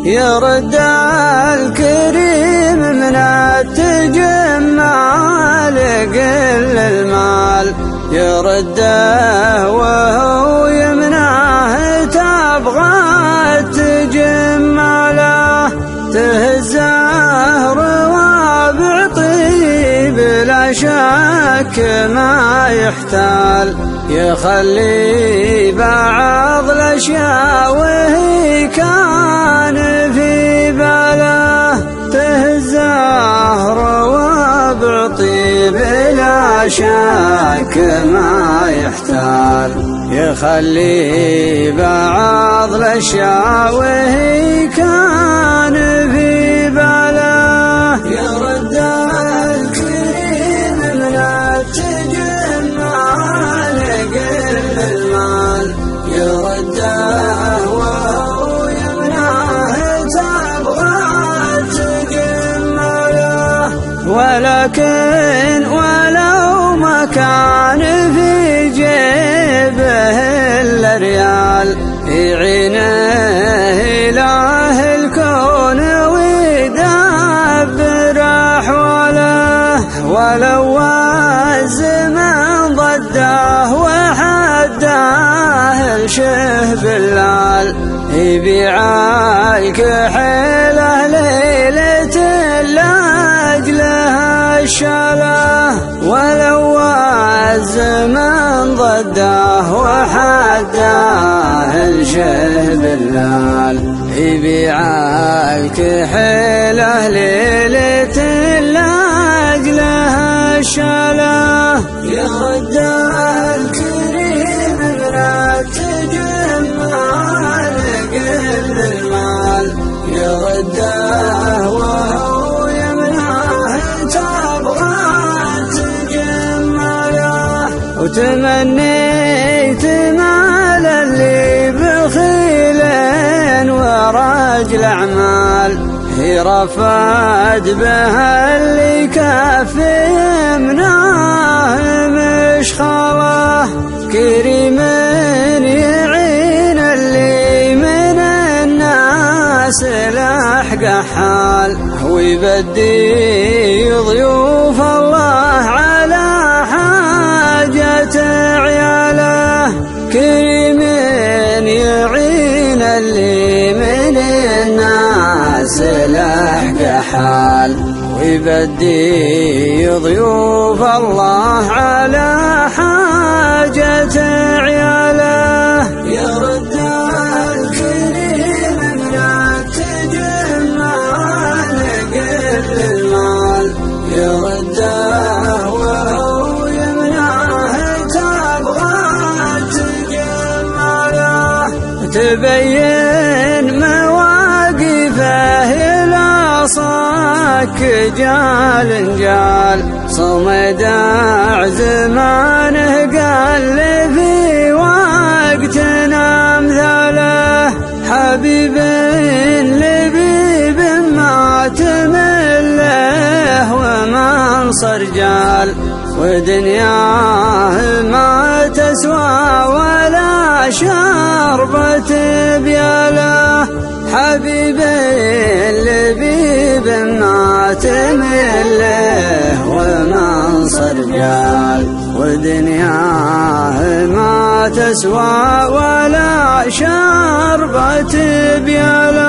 يرد الكريم من التجمال قل المال يرده وهو يمنعه تبغى تجماله تهزه روابع طيب لا شك ما يحتال يخلي بعض الأشياء وهي كان في باله تهزه روابع طيب لا شك ما يحتال يخلي بعض الأشياء وهي كان في باله يرد الكريم من التجمال قل المال يرده وهو يمنعه تبغى تجماله ولكن ولو ما كان في جيبه إلا ريال يعينه إله الكون ويدبر أحواله ولو الزمن ضده وحده الشهب اللال يبيع الكحيله ليلة لأجلها الشاله ولو الزمن ضده وحده الشهب اللال يبيع الكحيله ليلة لأجلها الشاله يرد الكريم من التجمال قل المال يرده وهو يمنعه تبغى تجماله وتمنيت مال اللي بخيل ورجل أعمال هي رفد بها اللي كافي يمناه مشخاله كريم يعين اللي من الناس لحق حال ويبدي ضيوف الله على حاجة عياله كريم يعين اللي من الناس لحق حال ويبدي ضيوف الله على حاجة عياله يرد الكريم من التجمال قل المال يرده وهو يمنعه تبغى تجماله تبين مواقفه صاك جال جال صمد زمانه قال في وقتنا امثاله حبيب لبيب ما تمله ومنصر جال ودنياه ما تسوى ولا شربة بياله حبيب لبيب ما تمله ومنصر جال ودنياه ما تسوى ولا شربة بياله